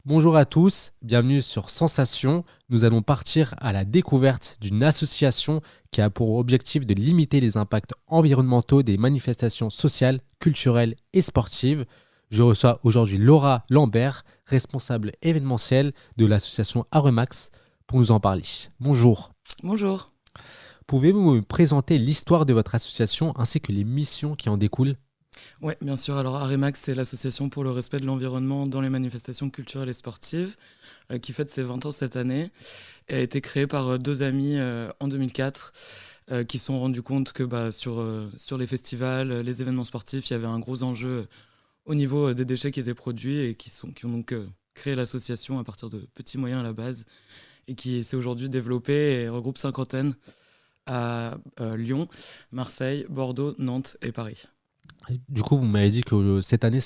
Bonjour à tous, bienvenue sur Sensation. Nous allons partir à la découverte d'une association qui a pour objectif de limiter les impacts environnementaux des manifestations sociales, culturelles et sportives. Je reçois aujourd'hui Laura Lambert, responsable événementielle de l'association Aremax, pour nous en parler. Bonjour. Bonjour. Pouvez-vous me présenter l'histoire de votre association ainsi que les missions qui en découlent? Oui, bien sûr. Alors, Aremax, c'est l'association pour le respect de l'environnement dans les manifestations culturelles et sportives, qui fête ses 20 ans cette année, et a été créée par deux amis en 2004, qui se sont rendus compte que sur les festivals, les événements sportifs, il y avait un gros enjeu au niveau des déchets qui étaient produits et qui ont donc créé l'association à partir de petits moyens à la base et qui s'est aujourd'hui développée et regroupe 50 antennes à Lyon, Marseille, Bordeaux, Nantes et Paris. Du coup, vous m'avez dit que cette année,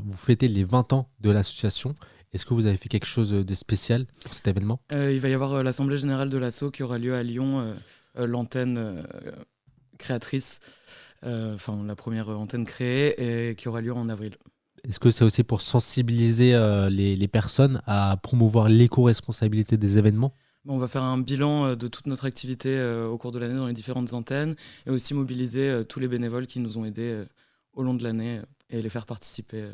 vous fêtez les 20 ans de l'association. Est-ce que vous avez fait quelque chose de spécial pour cet événement? Il va y avoir l'Assemblée générale de l'ASSO qui aura lieu à Lyon, l'antenne créatrice, la première antenne créée et qui aura lieu en avril. Est-ce que c'est aussi pour sensibiliser les personnes à promouvoir l'éco-responsabilité des événements? Bon, on va faire un bilan de toute notre activité au cours de l'année dans les différentes antennes et aussi mobiliser tous les bénévoles qui nous ont aidés au long de l'année et les faire participer.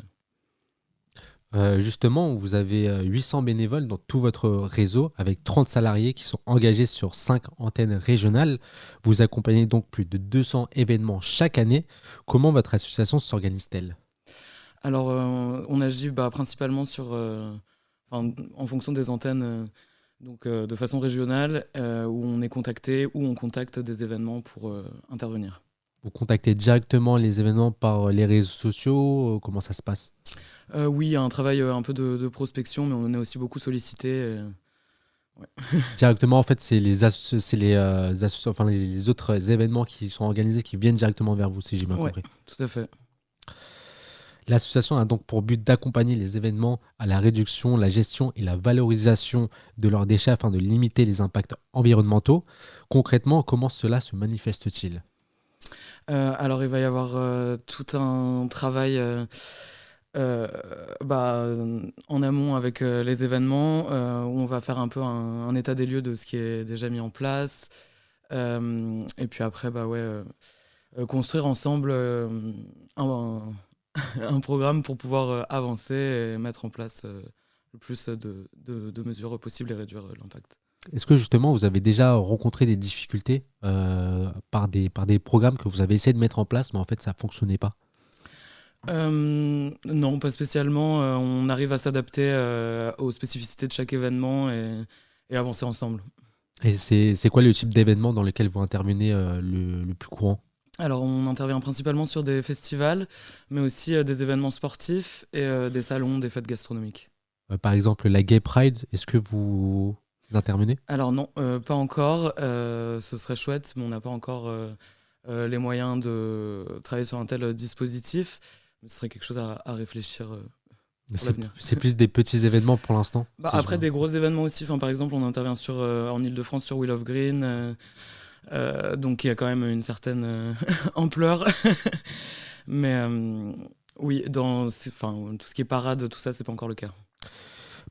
Justement, vous avez 800 bénévoles dans tout votre réseau avec 30 salariés qui sont engagés sur 5 antennes régionales. Vous accompagnez donc plus de 200 événements chaque année. Comment votre association s'organise-t-elle? Alors, on agit principalement en fonction des antennes, de façon régionale, où on est contacté, où on contacte des événements pour intervenir. Vous contactez directement les événements par les réseaux sociaux? Comment ça se passe? Oui, il y a un travail un peu de prospection, mais on est aussi beaucoup sollicité. Ouais. Directement, en fait, c'est les autres événements qui sont organisés qui viennent directement vers vous, si j'ai bien Ouais, compris. tout à fait. L'association a donc pour but d'accompagner les événements à la réduction, la gestion et la valorisation de leurs déchets afin de limiter les impacts environnementaux. Concrètement, comment cela se manifeste-t-il? Alors, il va y avoir tout un travail euh, en amont avec les événements, où on va faire un peu un état des lieux de ce qui est déjà mis en place. Et puis après, construire ensemble un, un programme pour pouvoir avancer et mettre en place le plus de mesures possibles et réduire l'impact. Est-ce que justement vous avez déjà rencontré des difficultés par des programmes que vous avez essayé de mettre en place, mais en fait ça ne fonctionnait pas? Non, pas spécialement. On arrive à s'adapter aux spécificités de chaque événement et avancer ensemble. Et c'est quoi le type d'événement dans lequel vous intervenez le plus courant? Alors, on intervient principalement sur des festivals, mais aussi des événements sportifs et des salons, des fêtes gastronomiques. Par exemple, la Gay Pride, est-ce que vous intervenez? Alors non, pas encore. Ce serait chouette, mais on n'a pas encore les moyens de travailler sur un tel dispositif. Mais ce serait quelque chose à réfléchir pour C'est l'avenir. c'est plus des petits événements pour l'instant, si je Après, vois. des gros événements aussi. Par exemple, on intervient en Ile-de-France sur Wheel of Green. Donc il y a quand même une certaine ampleur. Mais oui, tout ce qui est parade, tout ça, c'est pas encore le cas.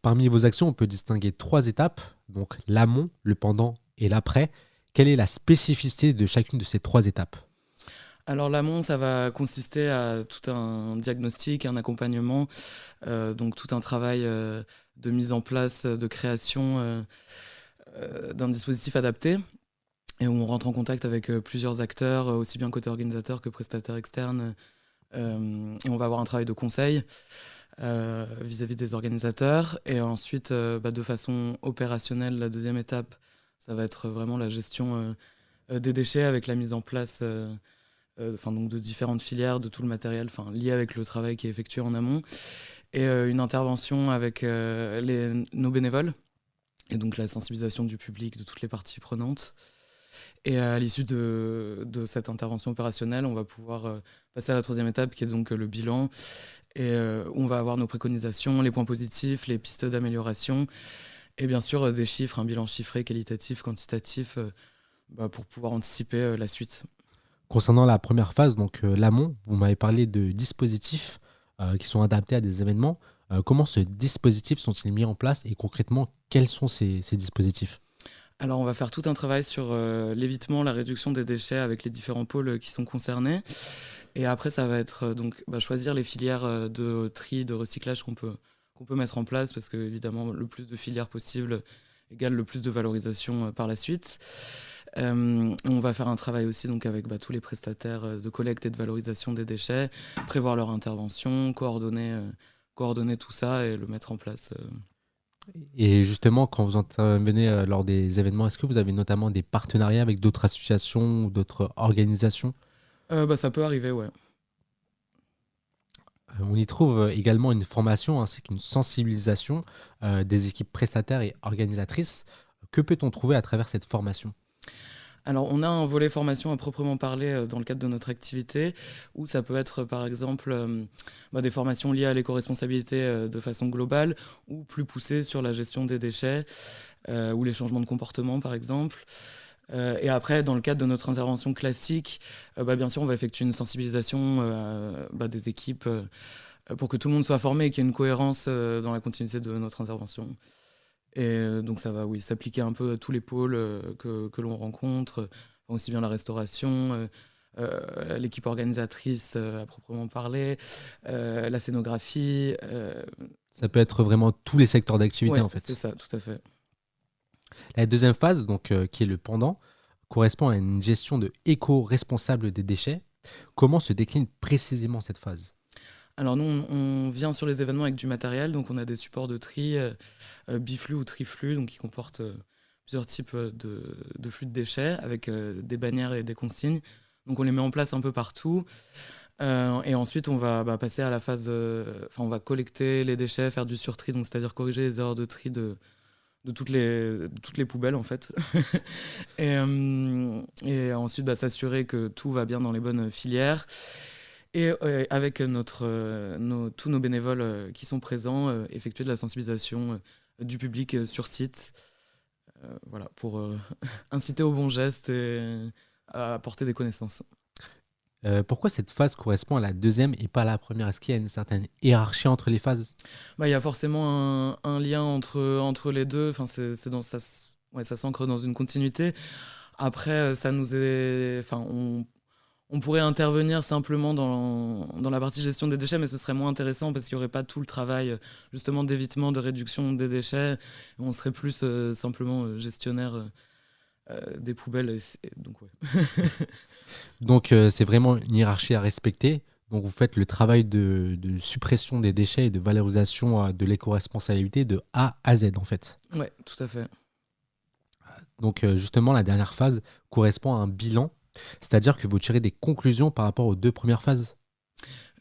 Parmi vos actions, on peut distinguer 3 étapes, donc l'amont, le pendant et l'après. Quelle est la spécificité de chacune de ces 3 étapes? Alors l'amont, ça va consister à tout un diagnostic, un accompagnement, donc tout un travail de mise en place, de création d'un dispositif adapté, et où on rentre en contact avec plusieurs acteurs, aussi bien côté organisateur que prestataire externe, et on va avoir un travail de conseil vis-à-vis des organisateurs. Et ensuite, de façon opérationnelle, la deuxième étape, ça va être vraiment la gestion des déchets avec la mise en place donc de différentes filières, de tout le matériel lié avec le travail qui est effectué en amont. Et une intervention avec nos bénévoles, et donc la sensibilisation du public, de toutes les parties prenantes. Et à l'issue de cette intervention opérationnelle, on va pouvoir passer à la troisième étape, qui est donc le bilan, et on va avoir nos préconisations, les points positifs, les pistes d'amélioration, et bien sûr des chiffres, un bilan chiffré, qualitatif, quantitatif, pour pouvoir anticiper la suite. Concernant la première phase, donc l'amont, vous m'avez parlé de dispositifs qui sont adaptés à des événements. Comment ce dispositif sont-ils mis en place et concrètement, quels sont ces dispositifs? Alors, on va faire tout un travail sur l'évitement, la réduction des déchets avec les différents pôles qui sont concernés. Et après, ça va être choisir les filières de tri, de recyclage qu'on peut mettre en place, parce que évidemment, le plus de filières possible égale le plus de valorisation par la suite. On va faire un travail aussi donc, avec tous les prestataires de collecte et de valorisation des déchets, prévoir leur intervention, coordonner tout ça et le mettre en place. Et justement, quand vous intervenez lors des événements, est-ce que vous avez notamment des partenariats avec d'autres associations ou d'autres organisations? Ça peut arriver, ouais. On y trouve également une formation ainsi qu'une sensibilisation des équipes prestataires et organisatrices. Que peut-on trouver à travers cette formation? Alors, on a un volet formation à proprement parler dans le cadre de notre activité, où ça peut être par exemple des formations liées à l'éco-responsabilité de façon globale, ou plus poussées sur la gestion des déchets, ou les changements de comportement par exemple. Et après, dans le cadre de notre intervention classique, bien sûr, on va effectuer une sensibilisation des équipes pour que tout le monde soit formé et qu'il y ait une cohérence dans la continuité de notre intervention. Et donc ça va, oui, s'appliquer un peu à tous les pôles que l'on rencontre, aussi bien la restauration, l'équipe organisatrice à proprement parler, la scénographie. Ça peut être vraiment tous les secteurs d'activité Ouais, en fait. c'est ça, tout à fait. La deuxième phase, donc, qui est le pendant, correspond à une gestion de éco-responsable des déchets. Comment se décline précisément cette phase? Alors nous, on vient sur les événements avec du matériel, donc on a des supports de tri, biflux ou triflux, donc qui comportent plusieurs types de flux de déchets avec des bannières et des consignes. Donc on les met en place un peu partout. Et ensuite, on va passer à la phase... on va collecter les déchets, faire du surtri, donc c'est-à-dire corriger les erreurs de tri de toutes les poubelles, en fait. Et ensuite, s'assurer que tout va bien dans les bonnes filières. Et avec tous nos bénévoles qui sont présents, effectuer de la sensibilisation du public sur site, voilà, pour inciter au bon geste et à apporter des connaissances. Pourquoi cette phase correspond à la deuxième et pas à la première? Est-ce qu'il y a une certaine hiérarchie entre les phases? Il y a forcément un lien entre les deux. Enfin, ça s'ancre dans une continuité. Après, ça nous est... Enfin, on pourrait intervenir simplement dans la partie gestion des déchets, mais ce serait moins intéressant parce qu'il n'y aurait pas tout le travail justement d'évitement, de réduction des déchets. On serait plus simplement gestionnaire des poubelles. Donc, ouais. Donc, c'est vraiment une hiérarchie à respecter. Donc, vous faites le travail de suppression des déchets et de valorisation de l'éco-responsabilité de A à Z, en fait. Ouais, tout à fait. Donc, justement, la dernière phase correspond à un bilan, c'est-à-dire que vous tirez des conclusions par rapport aux deux premières phases.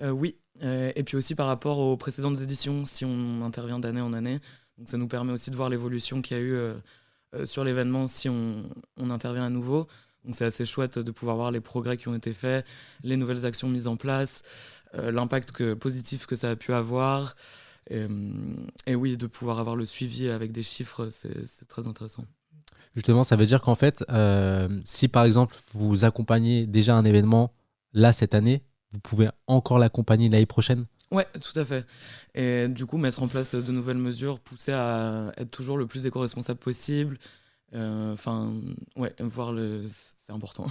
Oui, et puis aussi par rapport aux précédentes éditions, si on intervient d'année en année. Donc ça nous permet aussi de voir l'évolution qu'il y a eu sur l'événement si on intervient à nouveau. Donc c'est assez chouette de pouvoir voir les progrès qui ont été faits, les nouvelles actions mises en place, l'impact positif que ça a pu avoir. Et oui, de pouvoir avoir le suivi avec des chiffres, c'est très intéressant. Justement, ça veut dire qu'en fait, si par exemple vous accompagnez déjà un événement là cette année, vous pouvez encore l'accompagner l'année prochaine? Ouais, tout à fait. Et du coup, mettre en place de nouvelles mesures, pousser à être toujours le plus éco-responsable possible. Ouais, c'est important.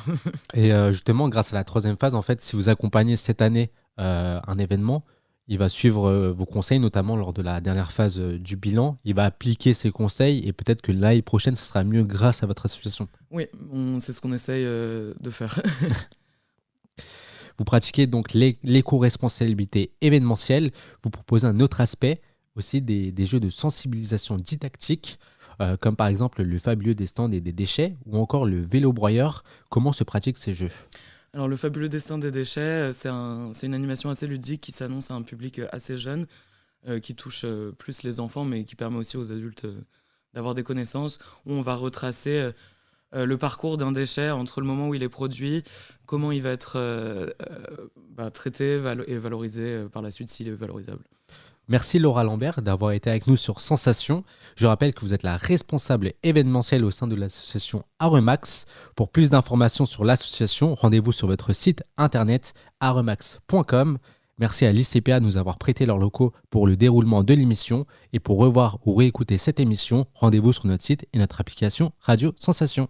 Et justement, grâce à la troisième phase, en fait, si vous accompagnez cette année un événement, il va suivre vos conseils, notamment lors de la dernière phase du bilan. Il va appliquer ses conseils et peut-être que l'année prochaine, ce sera mieux grâce à votre association. Oui, c'est ce qu'on essaye de faire. Vous pratiquez donc l'éco-responsabilité événementielle. Vous proposez un autre aspect aussi des jeux de sensibilisation didactique, comme par exemple le fabuleux destin des déchets ou encore le vélo broyeur. Comment se pratiquent ces jeux? Alors, le fabuleux destin des déchets, c'est une animation assez ludique qui s'annonce à un public assez jeune, qui touche plus les enfants, mais qui permet aussi aux adultes d'avoir des connaissances, où on va retracer le parcours d'un déchet entre le moment où il est produit, comment il va être traité et valorisé par la suite s'il est valorisable. Merci Laura Lambert d'avoir été avec nous sur Sensation. Je rappelle que vous êtes la responsable événementielle au sein de l'association Aremax. Pour plus d'informations sur l'association, rendez-vous sur votre site internet aremax.com. Merci à l'ICPA de nous avoir prêté leurs locaux pour le déroulement de l'émission. Et pour revoir ou réécouter cette émission, rendez-vous sur notre site et notre application Radio Sensation.